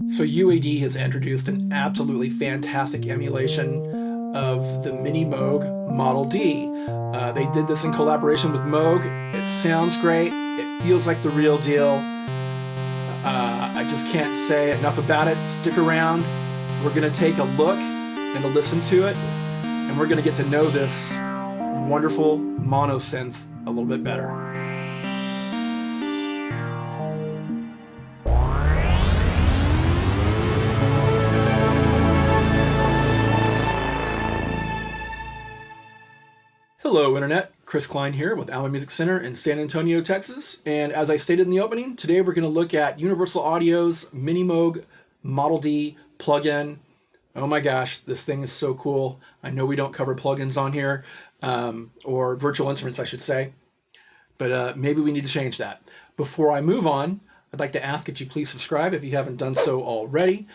So UAD has introduced an absolutely fantastic emulation of the Minimoog Model D. They did this in collaboration with Moog. It sounds great. It feels like the real deal. I just can't say enough about it. Stick around. We're going to take a look and a listen to it, and we're going to get to know this wonderful mono synth a little bit better. Hello Internet, Chris Cline here with Allen Music Center in San Antonio, Texas. And as I stated in the opening, today we're going to look at Universal Audio's Minimoog Model D plugin. Oh my gosh, this thing is so cool. I know we don't cover plugins on here, or virtual instruments I should say, but maybe we need to change that. Before I move on, I'd like to ask that you please subscribe if you haven't done so already.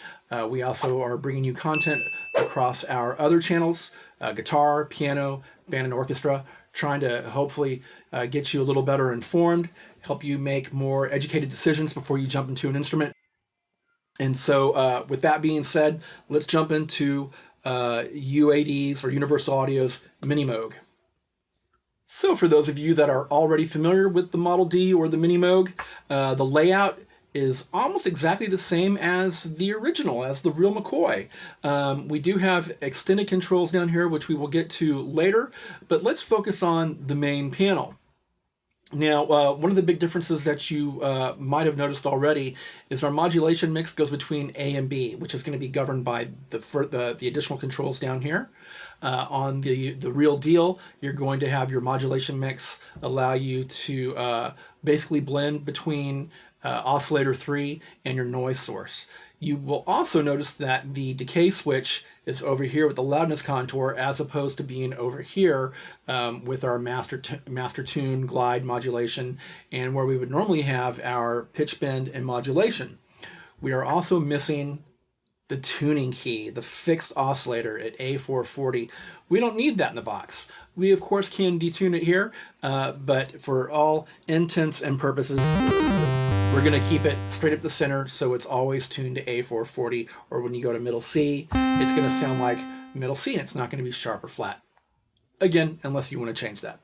We also are bringing you content across our other channels, guitar, piano, band and orchestra, trying to hopefully get you a little better informed, help you make more educated decisions before you jump into an instrument. And so with that being said, let's jump into UAD's or Universal Audio's Minimoog. So for those of you that are already familiar with the Model D or the Minimoog, the layout is almost exactly the same as the original, as the real McCoy. We do have extended controls down here, which we will get to later, but let's focus on the main panel. Now, one of the big differences that you might have noticed already is our modulation mix goes between A and B, which is going to be governed by the additional controls down here. On the real deal, you're going to have your modulation mix allow you to basically blend between Oscillator 3 and your noise source. You will also notice that the decay switch is over here with the loudness contour as opposed to being over here with our master tune, glide, modulation, and where we would normally have our pitch bend and modulation. We are also missing the tuning key, the fixed oscillator at A440. We don't need that in the box. We of course can detune it here, but for all intents and purposes, we're going to keep it straight up the center so it's always tuned to A440, or when you go to middle C, it's going to sound like middle C and it's not going to be sharp or flat. Again, unless you want to change that.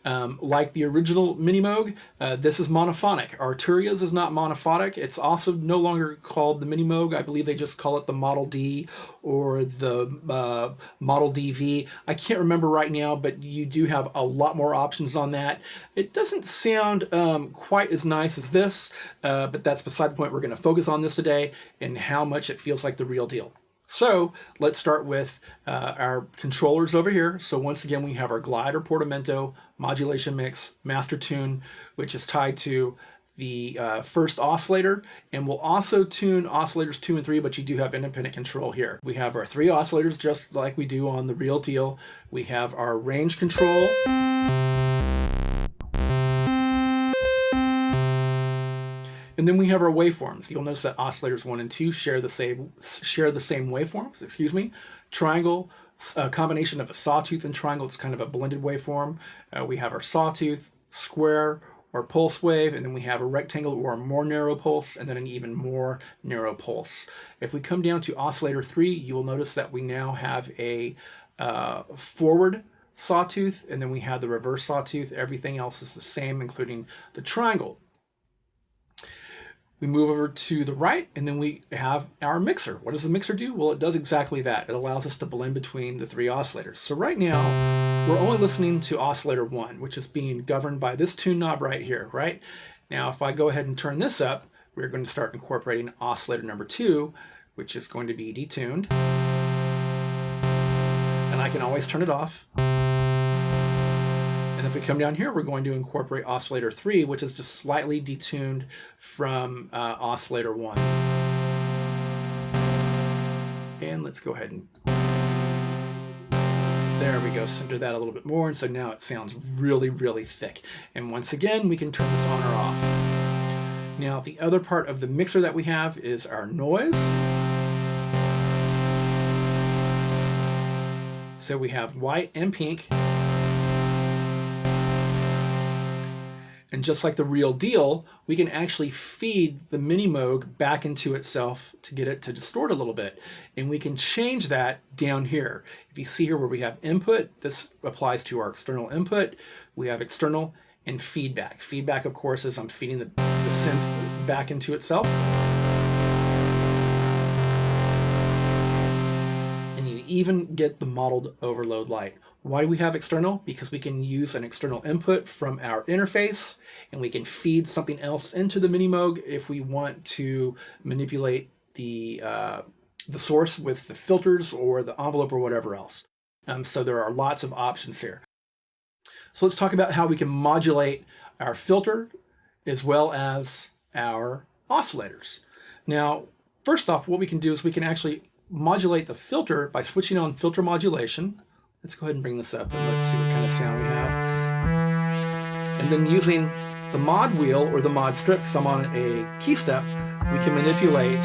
Like the original Minimoog, this is monophonic. Arturia's is not monophonic. It's also no longer called the Minimoog. I believe they just call it the Model D or the Model DV. I can't remember right now, but you do have a lot more options on that. It doesn't sound quite as nice as this, but that's beside the point. We're going to focus on this today and how much it feels like the real deal. So let's start with our controllers over here. So once again, we have our glide or portamento, modulation mix, master tune, which is tied to the first oscillator, and we'll also tune oscillators 2 and 3, but you do have independent control here. We have our 3 oscillators just like we do on the real deal. We have our range control. And then we have our waveforms. You'll notice that oscillators 1 and 2 share the same waveforms. Excuse me. Triangle, a combination of a sawtooth and triangle. It's kind of a blended waveform. We have our sawtooth, square, or pulse wave, and then we have a rectangle or a more narrow pulse, and then an even more narrow pulse. If we come down to oscillator 3, you will notice that we now have a forward sawtooth, and then we have the reverse sawtooth. Everything else is the same, including the triangle. We move over to the right, and then we have our mixer. What does the mixer do? Well, it does exactly that. It allows us to blend between the 3 oscillators. So right now, we're only listening to oscillator 1, which is being governed by this tune knob right here, right? Now, if I go ahead and turn this up, we're going to start incorporating oscillator number 2, which is going to be detuned. And I can always turn it off. And if we come down here, we're going to incorporate oscillator 3, which is just slightly detuned from oscillator 1. And let's go ahead and, there we go, center that a little bit more. And so now it sounds really, really thick. And once again, we can turn this on or off. Now, the other part of the mixer that we have is our noise. So we have white and pink. And just like the real deal, we can actually feed the Minimoog back into itself to get it to distort a little bit. And we can change that down here. If you see here where we have input, this applies to our external input. We have external and feedback. Feedback, of course, is I'm feeding the synth back into itself. And you even get the modeled overload light. Why do we have external? Because we can use an external input from our interface, and we can feed something else into the Minimoog if we want to manipulate the source with the filters or the envelope or whatever else. So there are lots of options here. So let's talk about how we can modulate our filter as well as our oscillators. Now, first off, what we can do is we can actually modulate the filter by switching on filter modulation. Let's go ahead and bring this up and let's see what kind of sound we have. And then using the mod wheel or the mod strip, because I'm on a key step, we can manipulate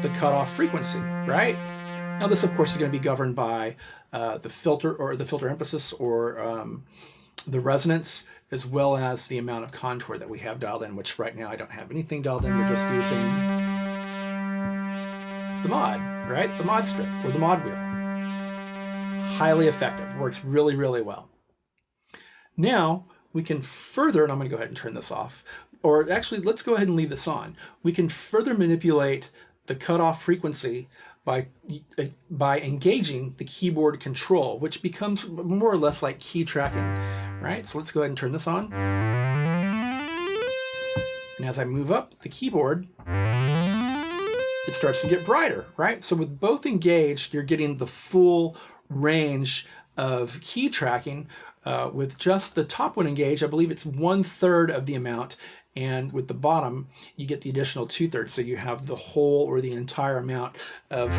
the cutoff frequency, right? Now this, of course, is going to be governed by the filter or the filter emphasis or the resonance, as well as the amount of contour that we have dialed in, which right now I don't have anything dialed in. We're just using the mod, right? The mod strip or the mod wheel. Highly effective, works really, really well. Now we can further, and I'm going to go ahead and turn this off, or actually let's go ahead and leave this on. We can further manipulate the cutoff frequency by engaging the keyboard control, which becomes more or less like key tracking, right? So let's go ahead and turn this on. And as I move up the keyboard, it starts to get brighter, right? So with both engaged, you're getting the full range of key tracking. With just the top one engaged, I believe it's 1/3 of the amount, and with the bottom you get the additional 2/3, so you have the whole or the entire amount of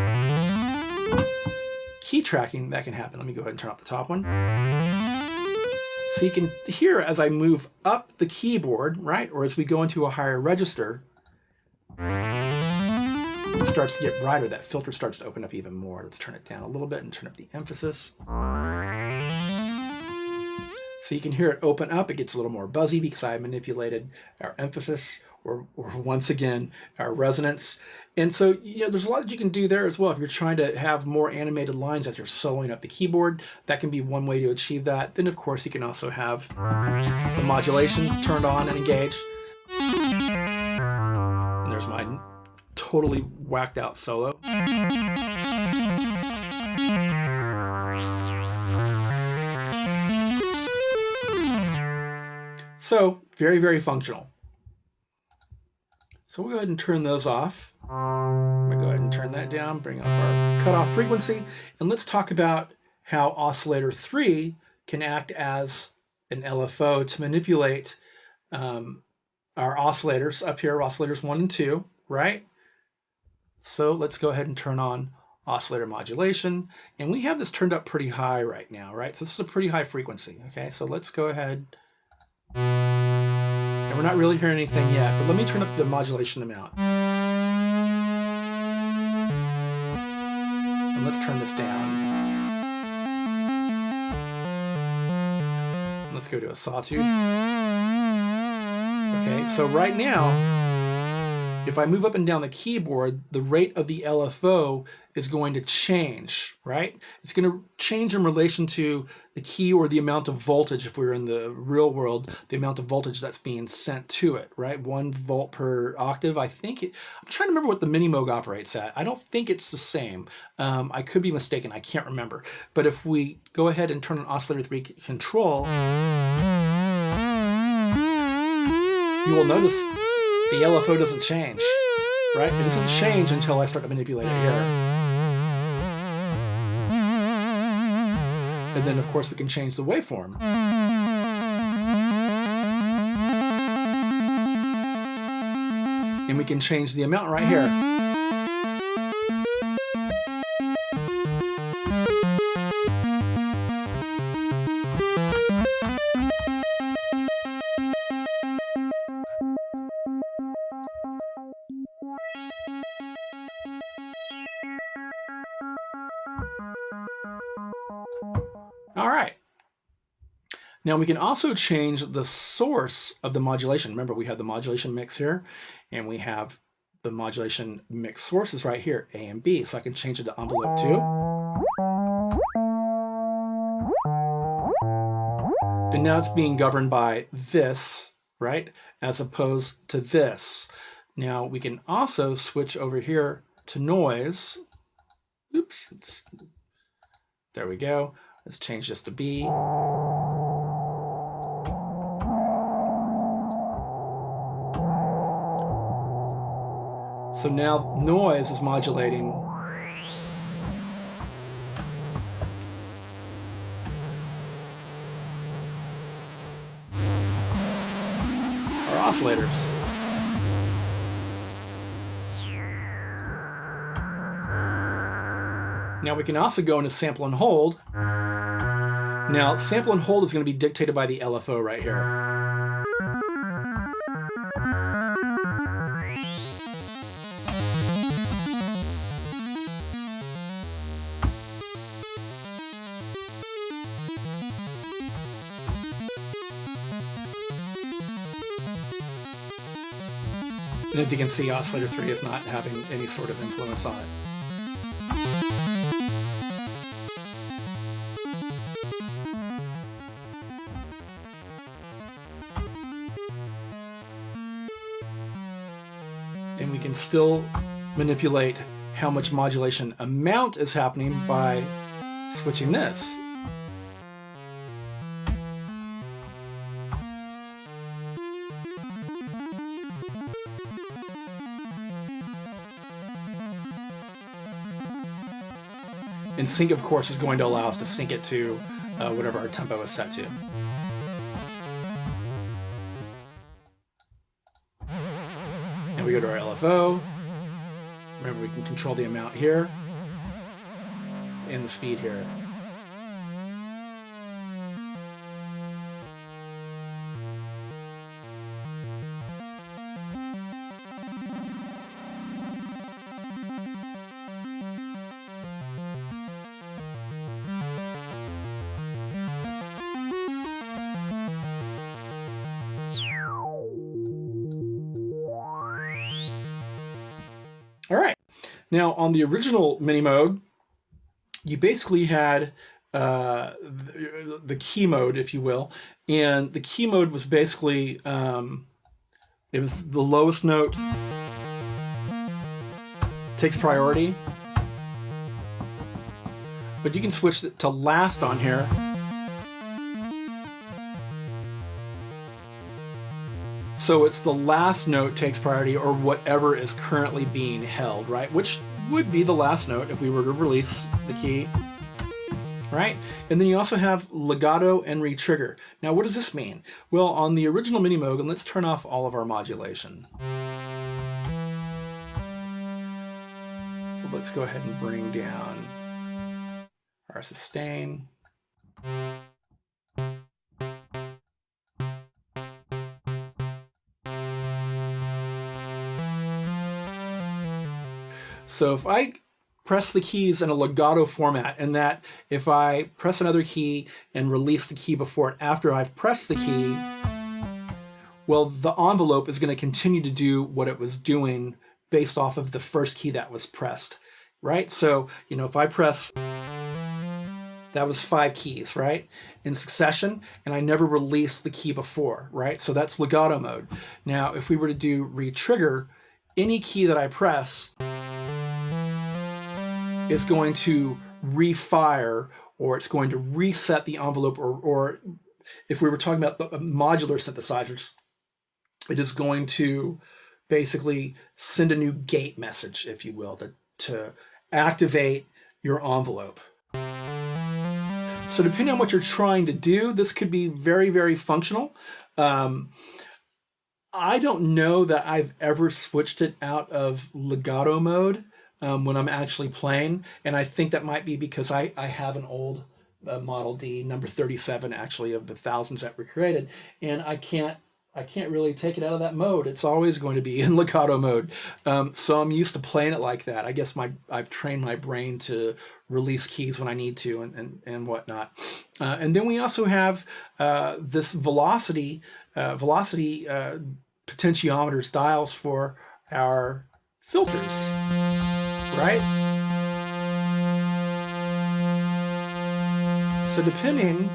key tracking that can happen. Let me go ahead and turn off the top one. So you can hear as I move up the keyboard, right, or as we go into a higher register, it starts to get brighter. That filter starts to open up even more. Let's turn it down a little bit and turn up the emphasis. So you can hear it open up. It gets a little more buzzy because I manipulated our emphasis or once again, our resonance. And so, there's a lot that you can do there as well. If you're trying to have more animated lines as you're soloing up the keyboard, that can be one way to achieve that. Then, of course, you can also have the modulation turned on and engaged. And there's my totally whacked out solo. So very, very functional. So we'll go ahead and turn those off. I'm gonna go ahead and turn that down, bring up our cutoff frequency, and let's talk about how oscillator 3 can act as an LFO to manipulate our oscillators up here, oscillators 1 and 2, right? So let's go ahead and turn on oscillator modulation. And we have this turned up pretty high right now, right? So this is a pretty high frequency, okay? So let's go ahead. And we're not really hearing anything yet, but let me turn up the modulation amount. And let's turn this down. Let's go to a sawtooth. Okay, so right now, if I move up and down the keyboard, the rate of the LFO is going to change, right? It's going to change in relation to the key or the amount of voltage, if we were in the real world, the amount of voltage that's being sent to it, right? 1 volt per octave. I'm trying to remember what the Minimoog operates at. I don't think it's the same. I could be mistaken. I can't remember. But if we go ahead and turn on oscillator 3 control, you will notice the LFO doesn't change, right? It doesn't change until I start to manipulate it here. And then, of course, we can change the waveform. And we can change the amount right here. All right. Now we can also change the source of the modulation. Remember, we have the modulation mix here, and we have the modulation mix sources right here, A and B. So I can change it to envelope 2. And now it's being governed by this, right, as opposed to this. Now we can also switch over here to noise. Oops, there we go. Let's change this to B. So now noise is modulating our oscillators. Now we can also go into sample and hold. Now sample and hold is going to be dictated by the LFO right here. And as you can see, oscillator 3 is not having any sort of influence on it. And we can still manipulate how much modulation amount is happening by switching this. And sync, of course, is going to allow us to sync it to whatever our tempo is set to. And we go to our LFO. Remember, we can control the amount here and the speed here. All right. Now, on the original Minimoog, you basically had the key mode, if you will, and the key mode was basically it was the lowest note takes priority, but you can switch it to last on here. So it's the last note takes priority, or whatever is currently being held, right? Which would be the last note if we were to release the key, right? And then you also have legato and retrigger. Now, what does this mean? Well, on the original Minimoog, and let's turn off all of our modulation. So let's go ahead and bring down our sustain. So if I press the keys in a legato format, and that if I press another key and release the key before and after I've pressed the key, well, the envelope is going to continue to do what it was doing based off of the first key that was pressed, right? So, you know, if I press, that was 5 keys, right, in succession, and I never released the key before, right? So that's legato mode. Now, if we were to do retrigger, any key that I press is going to refire, or it's going to reset the envelope, or if we were talking about the modular synthesizers, it is going to basically send a new gate message, if you will, to activate your envelope. So depending on what you're trying to do, this could be very, very functional. I don't know that I've ever switched it out of legato mode when I'm actually playing, and I think that might be because I have an old Model D number 37 actually of the thousands that were created, and I can't I can't really take it out of that mode. It's always going to be in legato mode. So I'm used to playing it like that. I guess I've trained my brain to release keys when I need to and whatnot. And then we also have this velocity potentiometers dials for our filters, right? So depending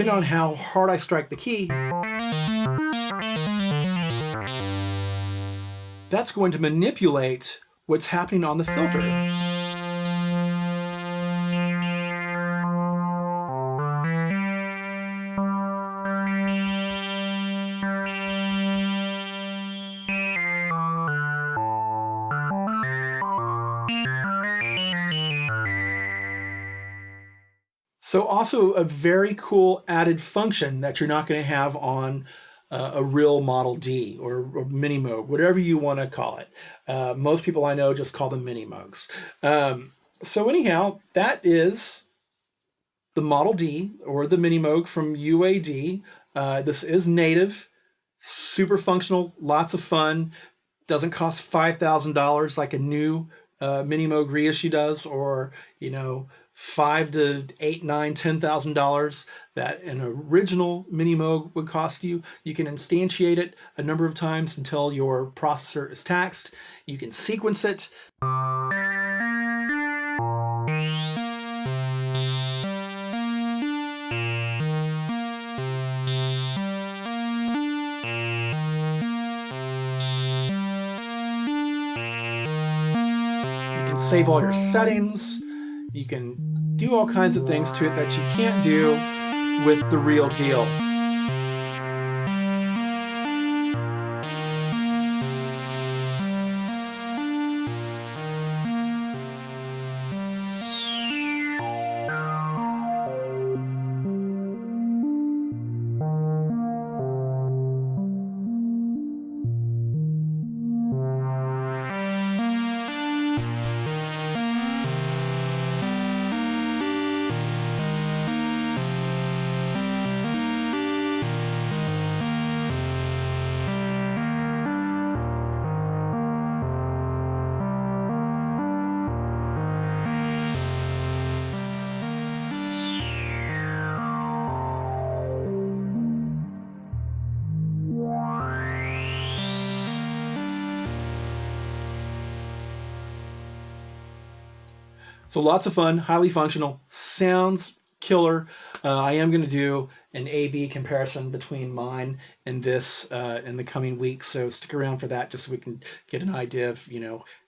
on how hard I strike the key, that's going to manipulate what's happening on the filter. So also a very cool added function that you're not going to have on a real Model D or Minimoog, whatever you want to call it. Most people I know just call them Minimoogs. So anyhow, that is the Model D or the Minimoog from UAD. This is native, super functional, lots of fun. Doesn't cost $5,000 like a new Minimoog reissue does, or $5,000 to $8,000, $9,000, $10,000 that an original Minimoog would cost you. You can instantiate it a number of times until your processor is taxed. You can sequence it. You can save all your settings. You can do all kinds of things to it that you can't do with the real deal. So lots of fun, highly functional, sounds killer. I am going to do an A/B comparison between mine and this in the coming weeks, so stick around for that just so we can get an idea of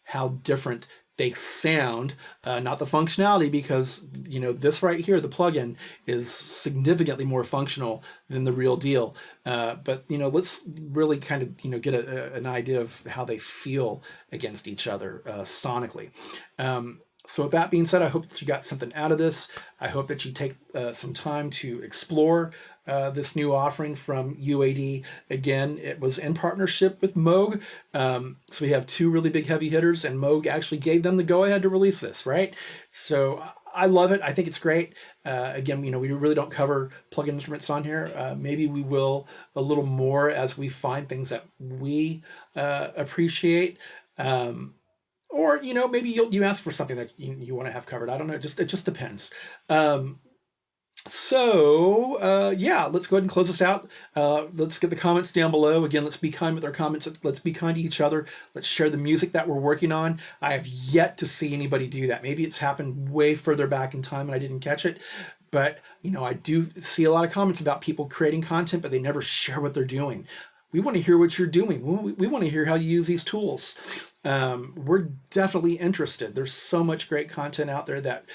how different they sound, not the functionality, because this right here, the plugin, is significantly more functional than the real deal. But let's really kind of get an idea of how they feel against each other sonically. So with that being said, I hope that you got something out of this. I hope that you take some time to explore this new offering from UAD. Again, it was in partnership with Moog. So we have two really big heavy hitters, and Moog actually gave them the go-ahead to release this, right? So I love it. I think it's great. Again, we really don't cover plug-in instruments on here. Maybe we will a little more as we find things that we appreciate. Or maybe you ask for something that you want to have covered. I don't know. It just depends. So yeah, let's go ahead and close this out. Let's get the comments down below. Again, let's be kind with our comments. Let's be kind to each other. Let's share the music that we're working on. I have yet to see anybody do that. Maybe it's happened way further back in time and I didn't catch it. But I do see a lot of comments about people creating content, but they never share what they're doing. We want to hear what you're doing. We want to hear how you use these tools. We're definitely interested. There's so much great content out there that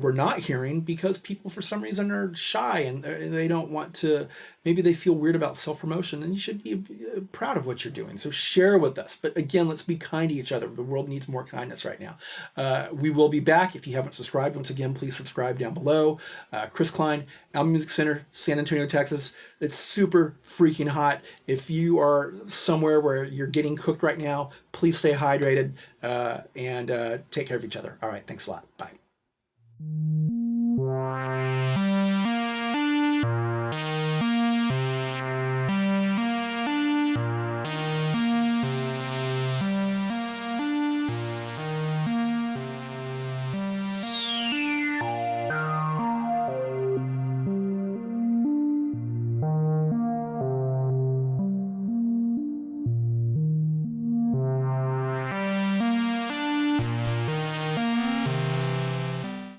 we're not hearing because people, for some reason, are shy and they don't want to. Maybe they feel weird about self-promotion, and you should be proud of what you're doing. So share with us. But again, let's be kind to each other. The world needs more kindness right now. We will be back. If you haven't subscribed, once again, please subscribe down below. Chris Cline, Alma Music Center, San Antonio, Texas. It's super freaking hot. If you are somewhere where you're getting cooked right now, please stay hydrated and take care of each other. All right, thanks a lot. Bye.